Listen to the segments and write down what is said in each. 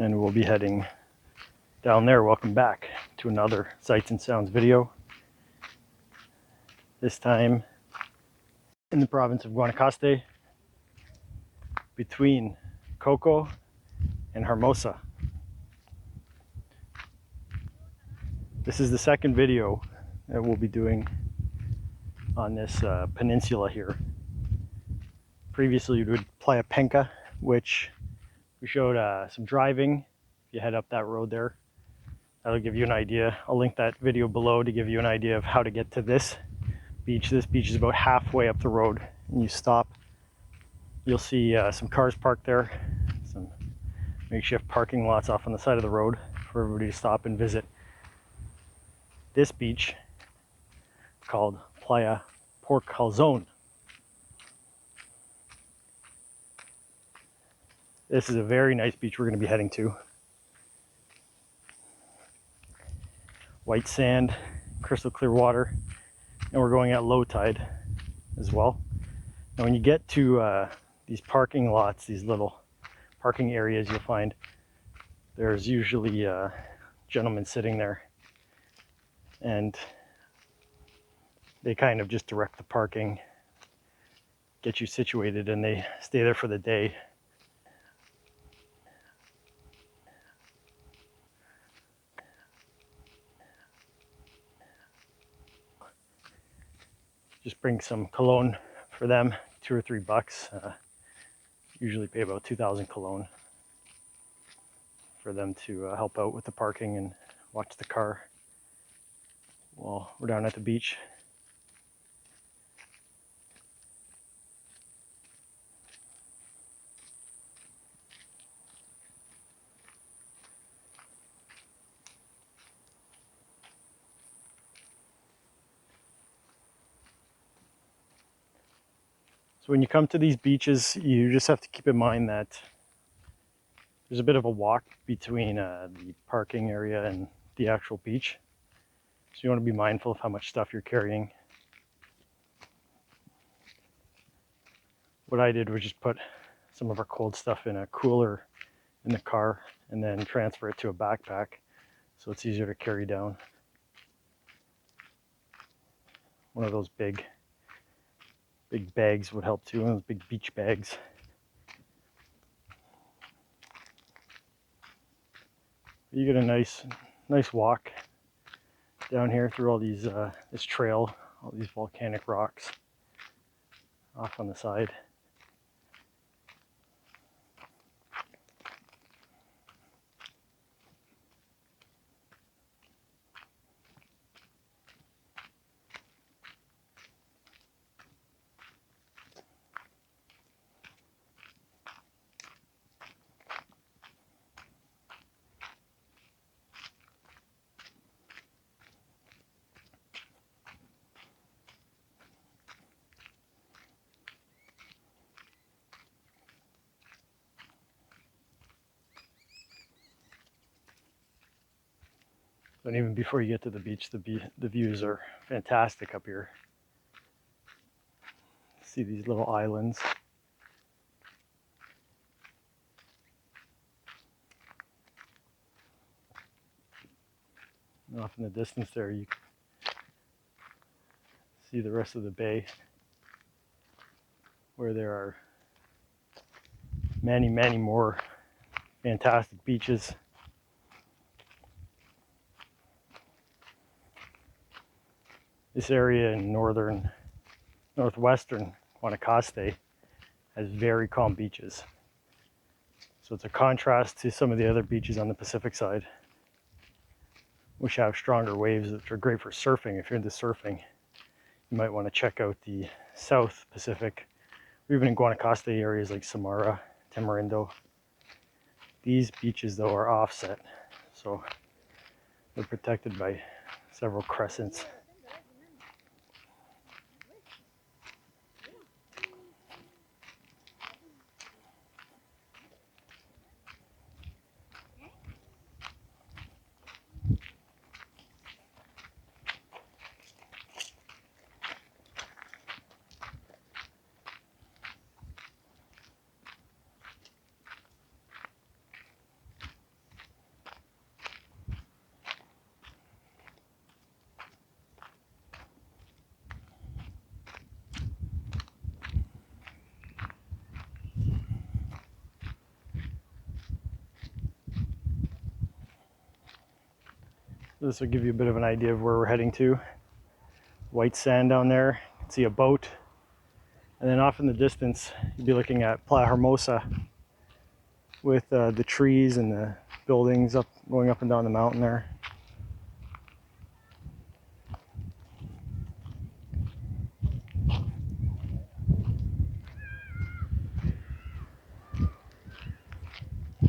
and we'll be heading down there. Welcome back to another Sights and Sounds video. This time in the province of Guanacaste, between Coco and Hermosa. This is the second video that we'll be doing on this peninsula here. Previously we did Playa, which we showed some driving. If you head up that road there, that'll give you an idea. I'll link that video below to give you an idea of how to get to this beach. This beach is about halfway up the road, and you stop, you'll see some cars parked there, some makeshift parking lots off on the side of the road for everybody to stop and visit this beach called Playa Pobre de Calzón. This is a very nice beach we're going to be heading to. White sand, crystal clear water, and we're going at low tide as well. Now when you get to these parking lots, these little parking areas, you'll find there's usually gentlemen sitting there, and they kind of just direct the parking, get you situated, and they stay there for the day. Just bring some cologne for them, $2 or $3. Usually pay about 2,000 cologne for them to help out with the parking and watch the car while we're down at the beach. So when you come to these beaches, you just have to keep in mind that there's a bit of a walk between the parking area and the actual beach. So you want to be mindful of how much stuff you're carrying. What I did was just put some of our cold stuff in a cooler in the car and then transfer it to a backpack so it's easier to carry down. One of those big bags would help too, one of those big beach bags. You get a nice walk down here through all these this trail, all these volcanic rocks off on the side. And even before you get to the beach, the views are fantastic up here. See these little islands. And off in the distance there, you see the rest of the bay, where there are many more fantastic beaches. This area in northwestern Guanacaste has very calm beaches. So it's a contrast to some of the other beaches on the Pacific side, which have stronger waves, which are great for surfing. If you're into surfing, you might want to check out the South Pacific, or even in Guanacaste areas like Samara, Tamarindo. These beaches though are offset, so they're protected by several crescents. This will give you a bit of an idea of where we're heading to. White sand down there, you can see a boat. And then off in the distance, you'll be looking at Playa Hermosa with the trees and the buildings up, going up and down the mountain there.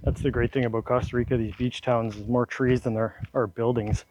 That's the great thing about Costa Rica, these beach towns, is more trees than there are buildings.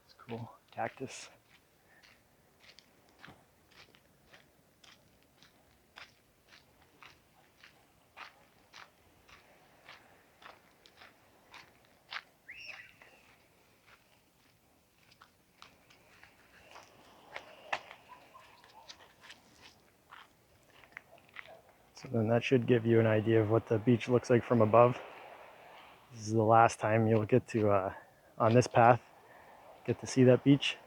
It's cool. Cactus. So then that should give you an idea of what the beach looks like from above. This is the last time you'll get to, on this path, get to see that beach.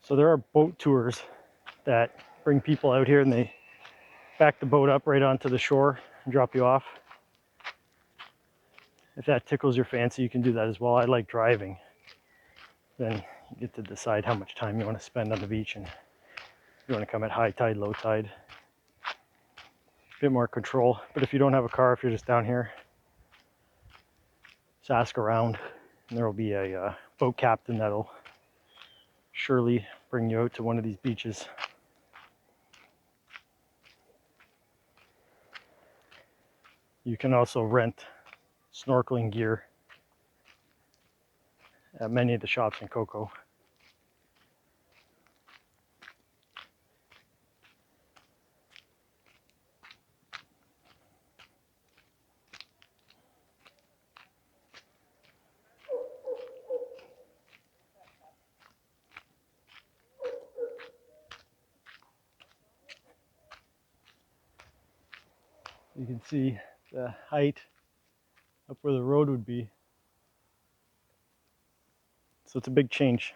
So there are boat tours that bring people out here and they back the boat up right onto the shore and drop you off. If that tickles your fancy, you can do that as well. I like driving. Then you get to decide how much time you want to spend on the beach and if you want to come at high tide, low tide. A bit more control. But if you don't have a car, if you're just down here, just ask around and there will be a boat captain that'll surely bring you out to one of these beaches. You can also rent snorkeling gear at many of the shops in Coco. You can see the height up where the road would be. So it's a big change.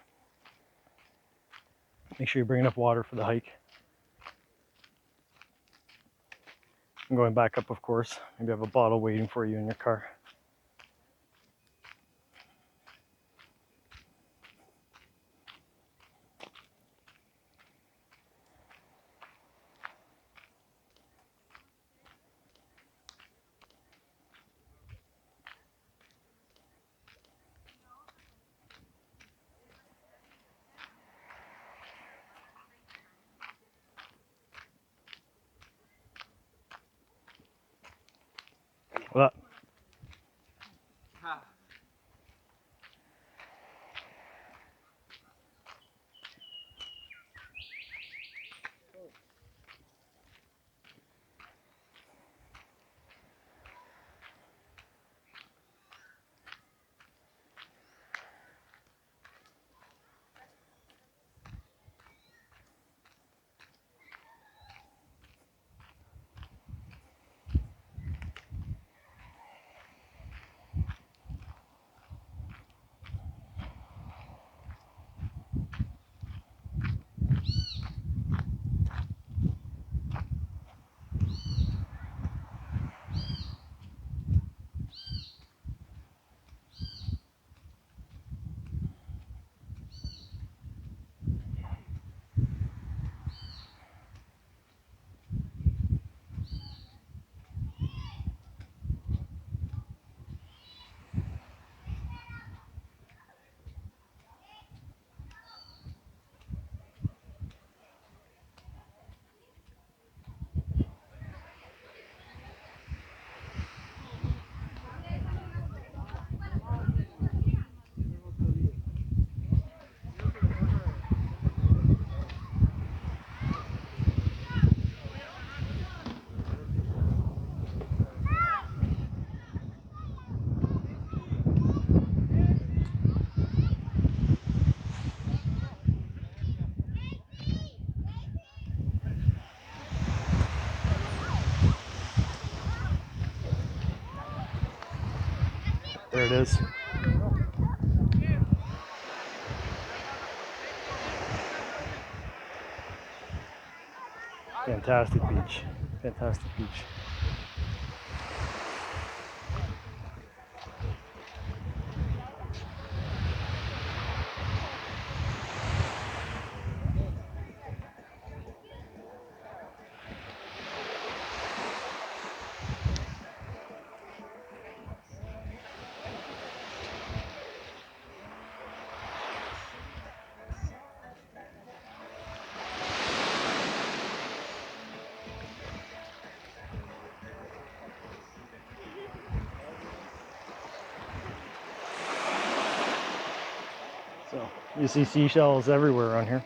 Make sure you bring enough water for the hike. And going back up, of course, maybe have a bottle waiting for you in your car. Well, it is. Fantastic beach. Fantastic beach. So you see seashells everywhere around here.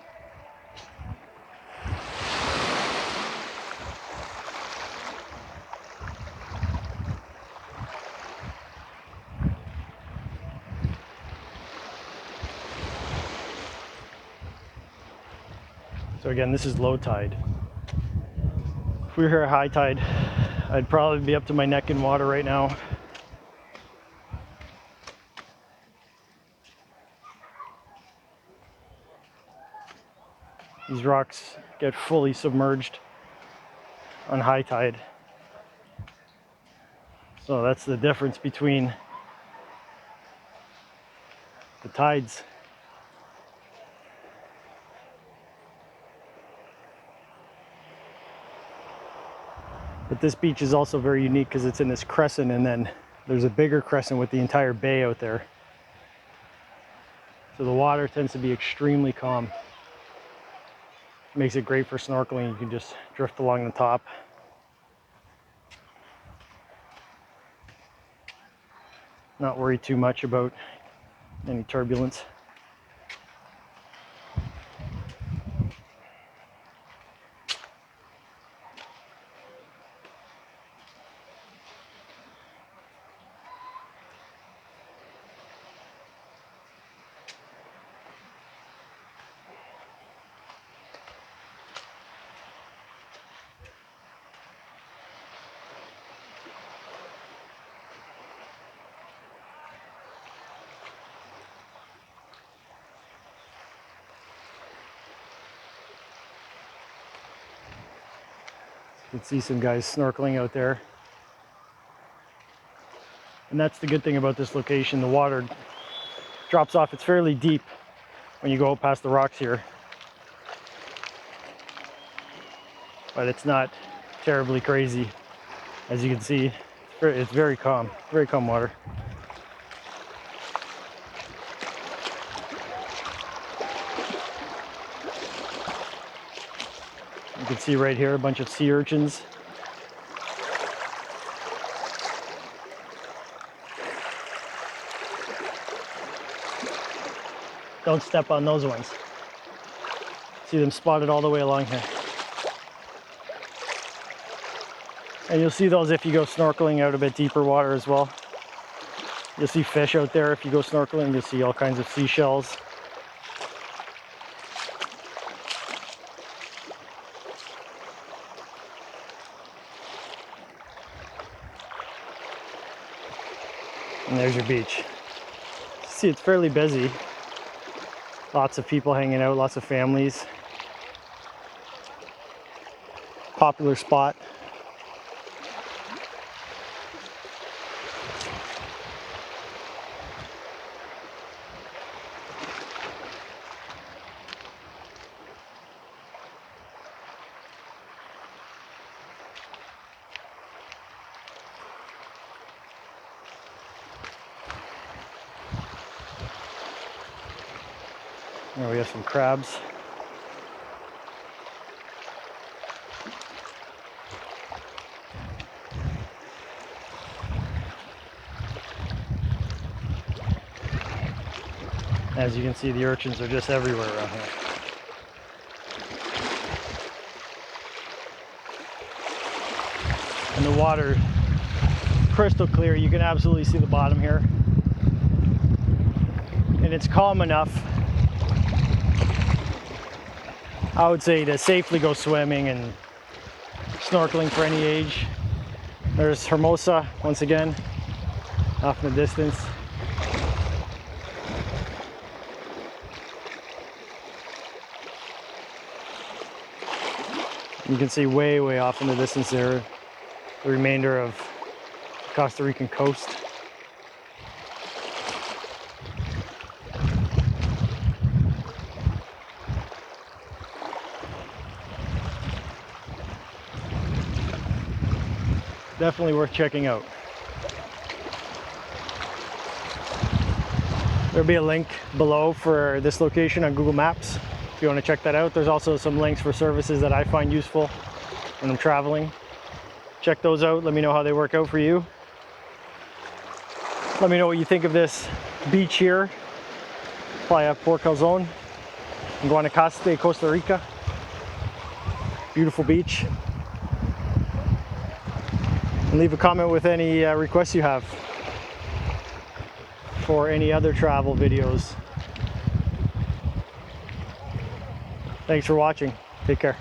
So again, this is low tide. If we were here at high tide, I'd probably be up to my neck in water right now. These rocks get fully submerged on high tide. So that's the difference between the tides. But this beach is also very unique because it's in this crescent, and then there's a bigger crescent with the entire bay out there. So the water tends to be extremely calm. Makes it great for snorkeling. You can just drift along the top. Not worry too much about any turbulence. You can see some guys snorkeling out there. And that's the good thing about this location. The water drops off. It's fairly deep when you go past the rocks here. But it's not terribly crazy. As you can see, it's very calm water. You can see right here a bunch of sea urchins. Don't step on those ones. See them spotted all the way along here. And you'll see those if you go snorkeling out a bit deeper water as well. You'll see fish out there if you go snorkeling. You'll see all kinds of seashells. And there's your beach. See, it's fairly busy. Lots of people hanging out, lots of families. Popular spot. There we have some crabs. As you can see, the urchins are just everywhere around here. And the water, crystal clear. You can absolutely see the bottom here. And it's calm enough, I would say, to safely go swimming and snorkeling for any age. There's Hermosa once again, off in the distance. You can see way off in the distance there, the remainder of the Costa Rican coast. Definitely worth checking out. There'll be a link below for this location on Google Maps if you want to check that out. There's also some links for services that I find useful when I'm traveling. Check those out. Let me know how they work out for you. Let me know what you think of this beach here, Playa Pobre de Calzón in Guanacaste, Costa Rica. Beautiful beach. And leave a comment with any requests you have for any other travel videos. Thanks for watching. Take care.